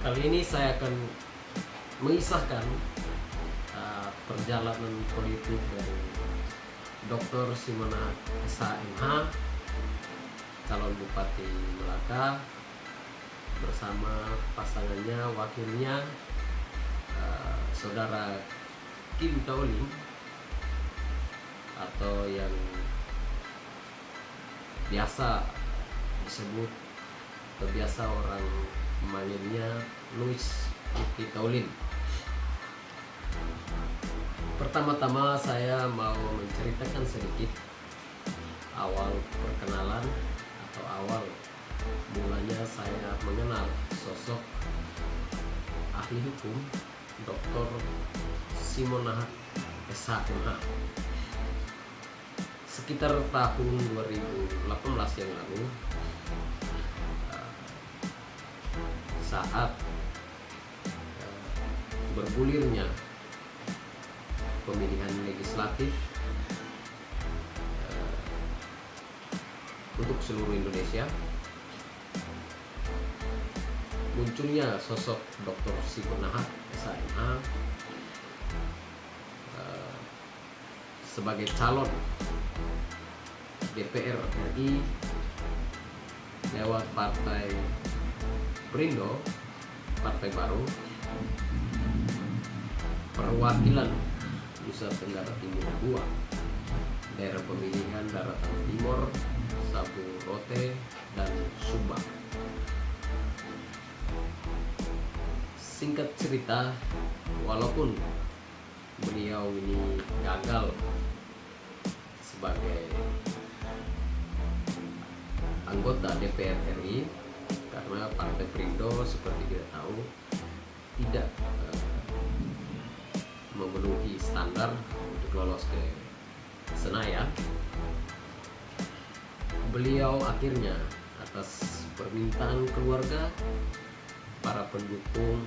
Kali ini saya akan mengisahkan perjalanan politik dari Dr. Simonahak SHMH, calon Bupati Melaka, bersama pasangannya, wakilnya, Saudara Kim Taolim, atau yang biasa disebut atau biasa orang memanggilnya Louis Luki Taulin. Pertama-tama saya mau menceritakan sedikit awal perkenalan atau awal mulanya saya mengenal sosok ahli hukum Dr. Simonahak SHMH. Sekitar tahun 2018 yang lalu, saat bergulirnya pemilihan legislatif untuk seluruh Indonesia, munculnya sosok Dr. Simonahak SHMH sebagai calon DPR RI lewat Partai Perindo, Partai Baru, perwakilan Nusa Tenggara Timur 2, daerah pemilihan Daratan Timur, Sabu Rote, dan Subang. Singkat cerita, walaupun beliau ini gagal sebagai anggota DPR RI karena Partai Perindo seperti kita tahu tidak memenuhi standar untuk lolos ke Senayan, beliau akhirnya atas permintaan keluarga, para pendukung,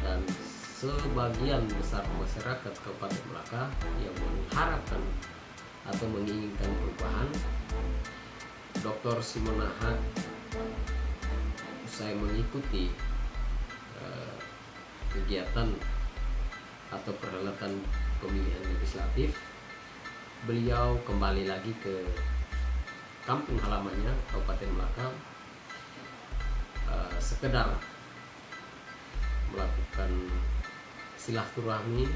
dan sebagian besar masyarakat Kabupaten Melaka yang mengharapkan atau menginginkan perubahan, Dr. Simonahak usai mengikuti kegiatan atau perhelatan pemilihan legislatif, beliau kembali lagi ke kampung halamannya Kabupaten Melaka, sekedar melakukan silaturahmi,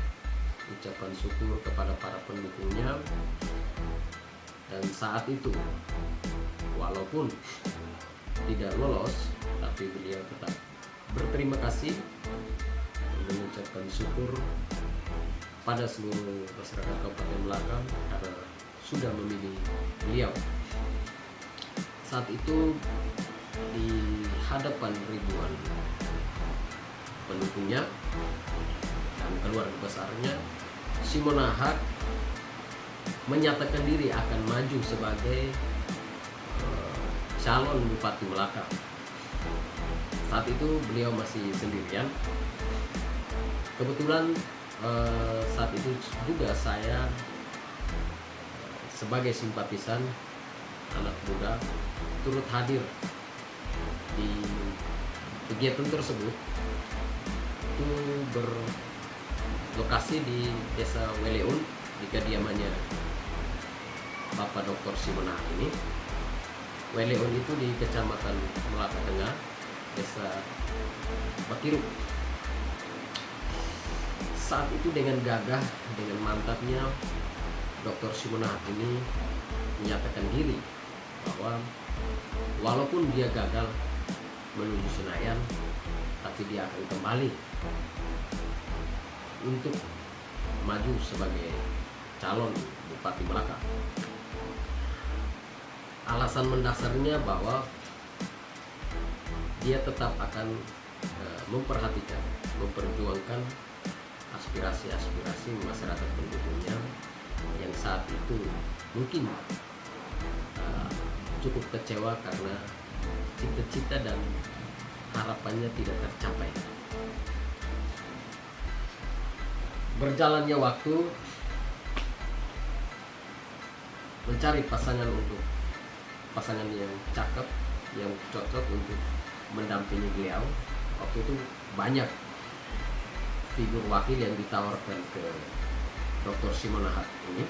ucapan syukur kepada para pendukungnya. Dan saat itu, walaupun tidak lolos, tapi beliau tetap berterima kasih dan mengucapkan syukur pada seluruh masyarakat Kabupaten Melaka karena sudah memilih beliau. Saat itu di hadapan ribuan pendukungnya dan keluarga besarnya, Simonahak menyatakan diri akan maju sebagai calon Bupati Melaka. Saat itu beliau masih sendirian. Kebetulan saat itu juga saya sebagai simpatisan anak muda turut hadir di kegiatan tersebut. Itu berlokasi di Desa Weleun, di kediamannya Bapak Dr. Simonahak ini. Weleun itu di Kecamatan Melaka Tengah, Desa Bakiruk. Saat itu dengan gagah, dengan mantapnya, Dr. Simonahak ini menyatakan diri bahwa walaupun dia gagal menuju Senayan, tapi dia akan kembali untuk maju sebagai calon Bupati Melaka. Alasan mendasarnya bahwa dia tetap akan memperhatikan, memperjuangkan aspirasi-aspirasi masyarakat pendukungnya yang saat itu mungkin cukup kecewa karena cita-cita dan harapannya tidak tercapai. Berjalannya waktu, mencari pasangan yang cakep, yang cocok untuk mendampingi beliau. Waktu itu banyak figur wakil yang ditawarkan ke Dr. Simonahar ini.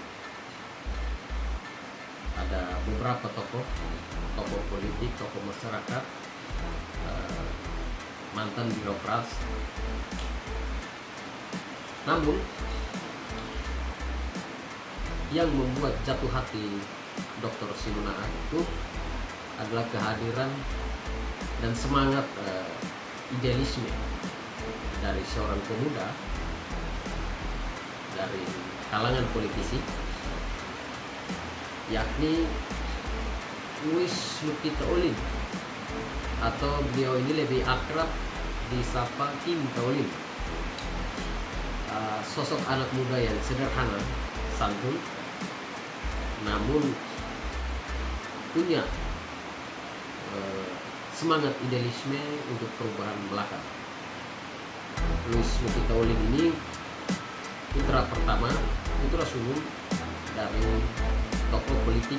Ada beberapa tokoh politik, tokoh masyarakat, mantan birokrat. Namun yang membuat jatuh hati Dr. Simonahar itu adalah kehadiran dan semangat idealisme dari seorang pemuda dari kalangan politisi, yakni Louis Lukita Olim, atau beliau ini lebih akrab disapa Kim Taolin. Sosok anak muda yang sederhana, santun, namun punya semangat idealisme untuk perubahan Melaka. Louis Lukita Olim ini putra sulung dari tokoh politik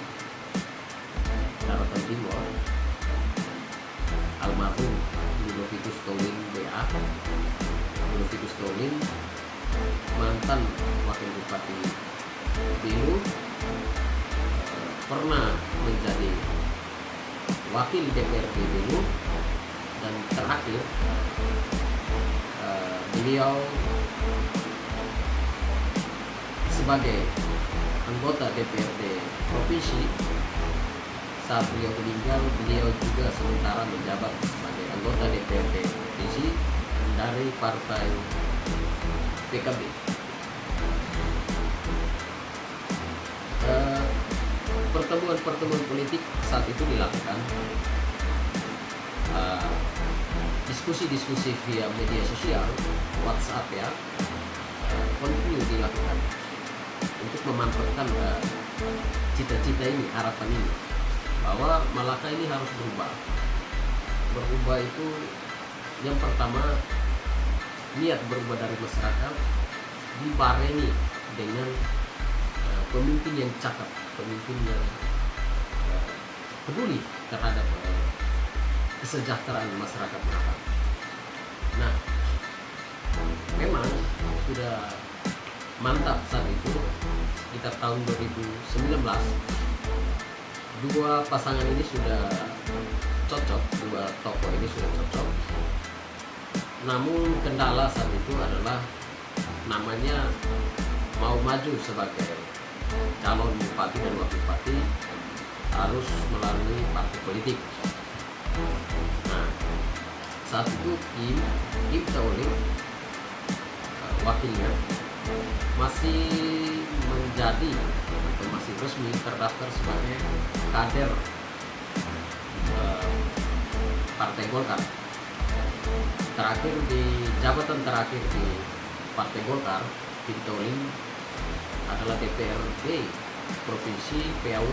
daratan timur, almarhum Ludovicus Tolin BA. Ludovicus Tolin mantan wakil bupati Belu, pernah menjadi wakil DPRD Belu, dan terakhir beliau sebagai anggota DPRD provinsi. Saat beliau meninggal, beliau juga sementara menjabat sebagai anggota DPRD provinsi dari partai PKB. Pertemuan politik saat itu dilakukan, diskusi-diskusi via media sosial, WhatsApp ya, continue dilakukan untuk memantapkan cita-cita ini, harapan ini, bahwa Malaka ini harus berubah. Berubah itu yang pertama, niat berubah dari masyarakat dibarengi dengan pemimpin yang cakap, pemimpin yang peduli terhadap kesejahteraan masyarakat Malaka. Nah, memang sudah mantap saat itu, sekitar tahun 2019, dua pasangan ini sudah cocok, dua tokoh ini sudah cocok. Namun kendala saat itu adalah namanya mau maju sebagai calon bupati dan wakil bupati harus melalui partai politik. Nah, saat itu Kim Taolin, wakilnya, masih menjadi atau masih resmi terdaftar sebagai kader Partai Golkar. Jabatan terakhir di Partai Golkar, Kim Taolin adalah DPRD Provinsi PAW.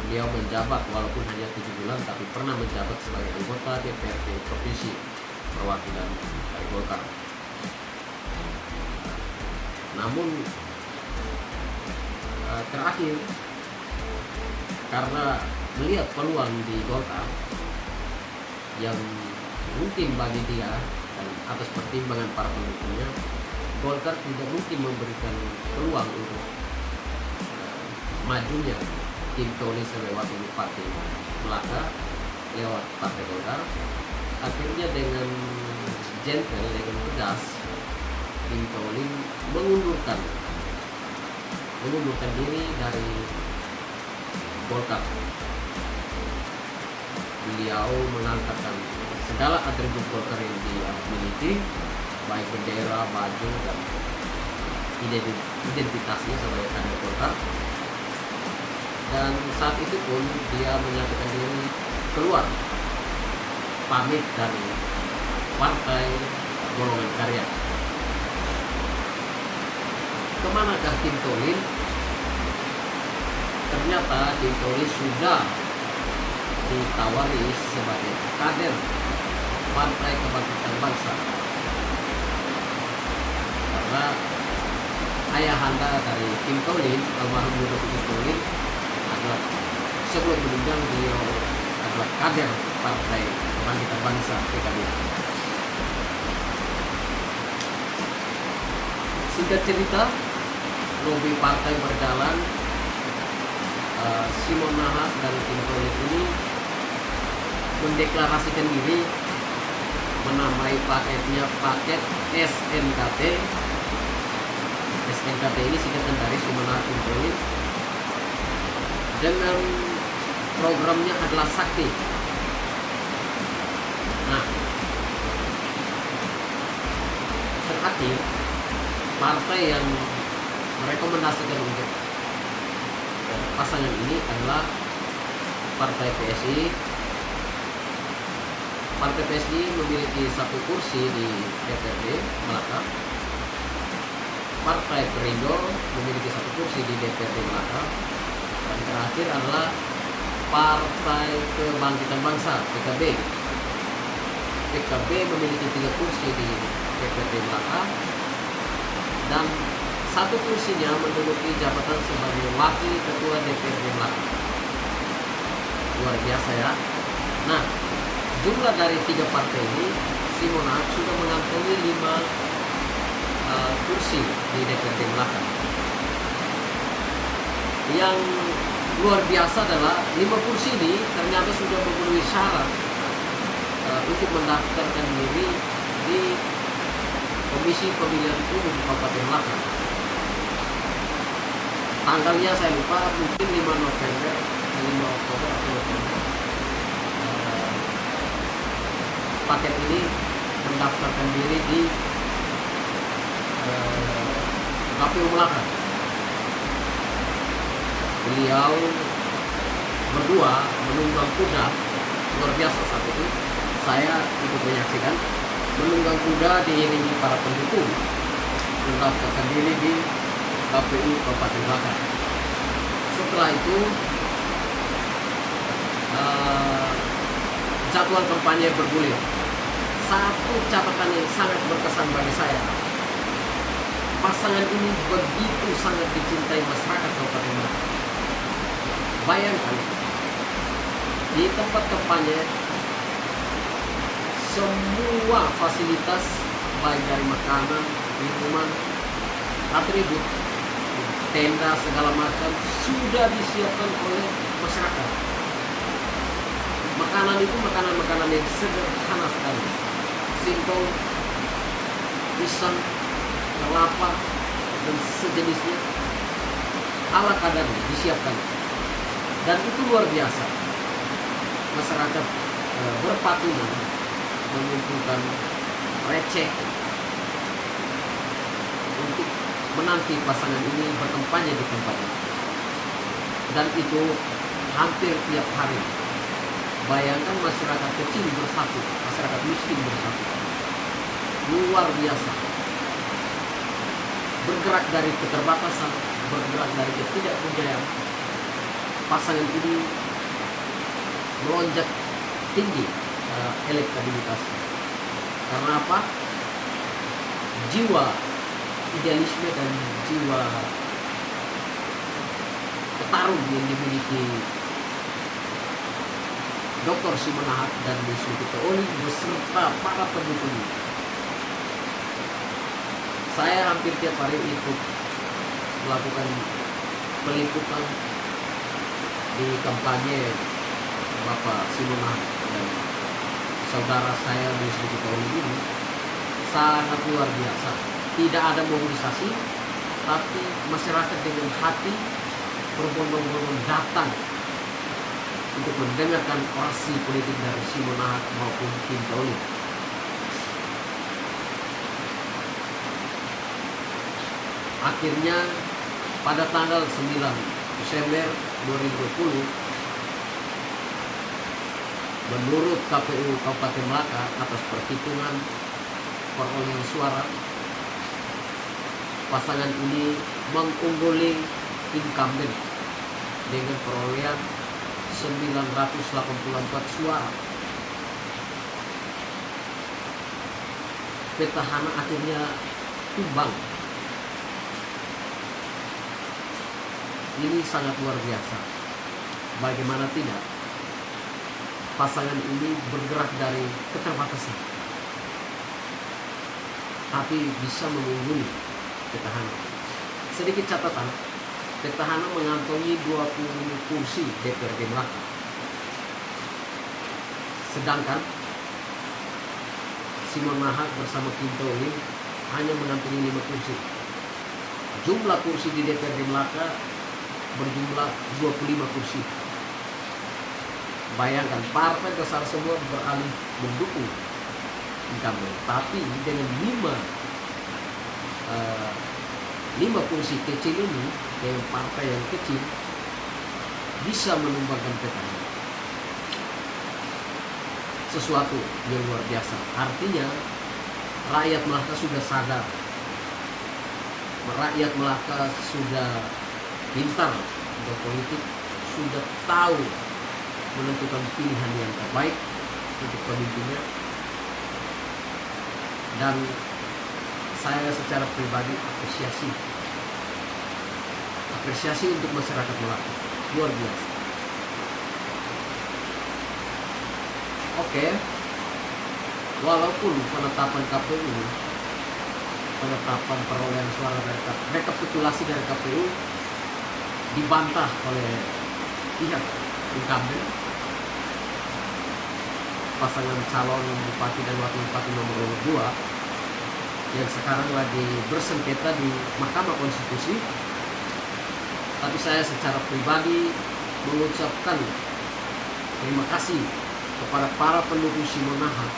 Beliau menjabat walaupun hanya 7 bulan, tapi pernah menjabat sebagai anggota DPRD Provinsi perwakilan dari Golkar. Namun terakhir, karena melihat peluang di Golkar yang mungkin bagi dia dan atas pertimbangan para pendukungnya, Golkar tidak mungkin memberikan peluang untuk majunya Kim Taolin sebagai wakil bupati Melaka lewat Partai Golkar. Akhirnya dengan gentle, dengan tegas, Kim Taolin mengundurkan diri dari Golkar. Beliau mengangkatkan segala atribut Golkar yang dia miliki, baik bendera, baju, dan identitasnya sebagai kader Golkar. Dan saat itu pun dia menyatakan diri keluar, pamit dari Partai Golongan Karya. Kemanakah Kim Tolin? Ternyata Kim Tolin sudah ditawari sebagai kader Partai Kebangkitan Bangsa, karena ayahanda dari Kim Tolin, almarhum Luhut Kim Tolin, adalah sebelum meninggal dia adalah kader Partai Kebangkitan Bangsa PKB. Singkat cerita, lobi partai berjalan. Simon Nahas dan Kim Tolin ini mendeklarasikan diri, menamai paketnya paket SNKT. SNKT ini singkatan dari Simon Nahas Kim Tolin, dengan programnya adalah Sakti. Nah, terakhir partai yang merekomendasikan untuk pasangan ini adalah Partai PSI. Partai PSI memiliki 1 kursi di DPRD Melaka. Partai Perindo memiliki 1 kursi di DPRD Melaka. Dan terakhir adalah Partai Kebangkitan Bangsa PKB. PKB memiliki 3 kursi di DPRD Melaka, dan 1 kursinya menduduki jabatan sebagai wakil ketua DPRD Melaka. Luar biasa ya. Nah, jumlah dari 3 partai ini, Simon Nahas sudah mengantongi 5 kursi di DPRD Melaka. Yang luar biasa adalah 5 kursi ini ternyata sudah memenuhi syarat untuk mendaftarkan diri di Komisi Pemilihan Umum Kabupaten Melaka. Tanggalnya saya lupa, mungkin 5 November, 5 Oktober atau November. Paket ini mendaftarkan diri di KPU Melaka. Beliau berdua menunggang kuda, luar biasa saat itu. Saya ikut menyaksikan, menunggang kuda diiringi para pendukung mendaftarkan diri di KPU Kabupaten Melaka. Setelah itu jadwal kampanye bergulir. Satu catatan yang sangat berkesan bagi saya, pasangan ini begitu sangat dicintai masyarakat Kabupaten Melaka. Bayangkan, di tempat kampanye semua fasilitas baik dari makanan, minuman, atribut, tenda segala macam sudah disiapkan oleh masyarakat. Makanan itu makanan yang sederhana sekali, simple, pisang, kelapa, dan sejenisnya, ala kadarnya disiapkan. Dan itu luar biasa. Masyarakat berpatungan mengumpulkan receh untuk menanti pasangan ini berkampanye di tempat ini. Dan itu hampir tiap hari. Bayangkan masyarakat kecil bersatu, masyarakat miskin bersatu. Luar biasa. Bergerak dari keterbatasan, bergerak dari ketidakberdayaan. Pasangan ini melonjak tinggi elektabilitasnya. Karena apa? Jiwa idealisme dan jiwa petarung yang dimiliki Dr. Simon Nahas dan Wisnu Tito beserta para pendukungnya. Saya hampir tiap hari ikut melakukan peliputan di kampanye Bapak Simon Nahas dan saudara saya Wisnu Tito ini. Sangat luar biasa. Tidak ada mobilisasi, tapi masyarakat dengan hati berbondong-bondong datang untuk mendengarkan orasi politik dari Simonahak maupun Kim Tauli. Akhirnya pada tanggal 9 Desember 2020, menurut KPU Kabupaten Melaka atas perhitungan perolehan suara, pasangan ini mengungguli incumbent dengan perolehan 984 suara. Petahana akhirnya tumbang. Ini sangat luar biasa. Bagaimana tidak? Pasangan ini bergerak dari keterbatasan, tapi bisa mengungguli petahana. Sedikit catatan, petahana mengantongi 20 kursi DPRD Melaka. Sedangkan Simonahak bersama Kim Tauli hanya mengantongi 5 kursi. Jumlah kursi di DPRD Melaka berjumlah 25 kursi. Bayangkan, partai besar semua beralih mendukung incumbent, tapi dengan 5 kursi kecil ini, dengan partai yang kecil, bisa menumbangkan petahana. Sesuatu yang luar biasa. Artinya rakyat Melaka sudah sadar, rakyat Melaka sudah pintar berpolitik, sudah tahu menentukan pilihan yang terbaik untuk pemimpinnya. Dan saya secara pribadi apresiasi untuk masyarakat Melaka, luar biasa. Oke, walaupun penetapan KPU, penetapan perolehan suara dari rekapitulasi dari KPU dibantah oleh pihak incumbent, pasangan calon bupati dan wakil bupati nomor 2 yang sekarang lagi bersengketa di Mahkamah Konstitusi. Tapi saya secara pribadi mengucapkan terima kasih kepada para pendukung Simonahak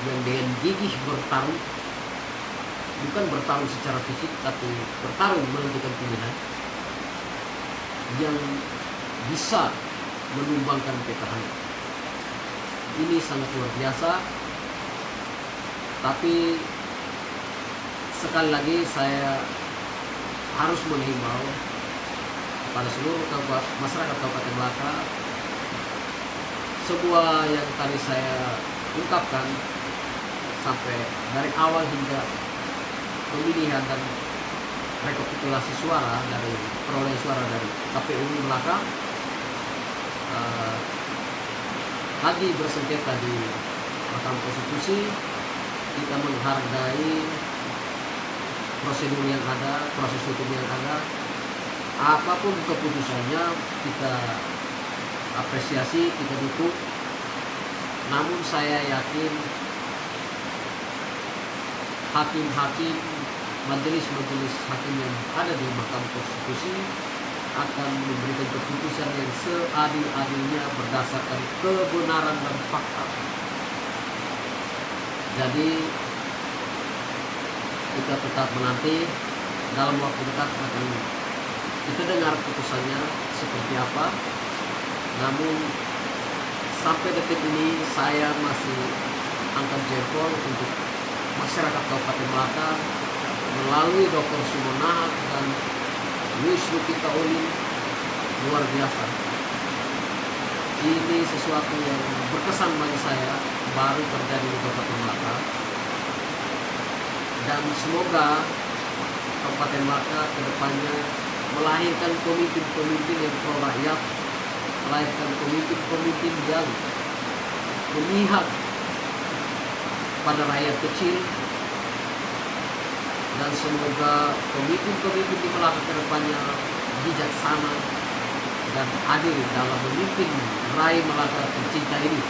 yang dengan gigih bertarung, bukan bertarung secara fisik, tapi bertarung menentukan pilihan yang bisa menumbangkan petahana. Ini sangat luar biasa. Tapi sekali lagi saya harus menghimbau kepada seluruh masyarakat Kabupaten Melaka, sebuah yang tadi saya ungkapkan sampai dari awal hingga pemilihan dan rekapitulasi suara dari perolehan suara dari KPU Melaka lagi bersengketa di Mahkamah Konstitusi. Kita menghargai prosedur yang ada, proses hukum yang ada. Apapun keputusannya kita apresiasi, kita dukung. Namun saya yakin hakim-hakim, majelis-majelis hakim yang ada di Mahkamah Konstitusi akan memberikan keputusan yang seadil-adilnya berdasarkan kebenaran dan fakta. Jadi kita tetap menanti, dalam waktu dekat akan kita dengar putusannya seperti apa. Namun sampai detik ini saya masih angkat jempol untuk masyarakat Kabupaten Melaka melalui Dr. Simonahak dan Luis Luki Tauli. Luar biasa. Ini sesuatu yang berkesan bagi saya, baru terjadi di Kabupaten Melaka. Dan semoga Kabupaten Melaka ke depannya melahirkan pemimpin-pemimpin yang pro rakyat, melahirkan pemimpin-pemimpin yang memihak pada rakyat kecil. Dan semoga pemimpin-pemimpin di Melaka ke depannya bijaksana dan adil dalam memimpin rakyat Melaka tercinta ini.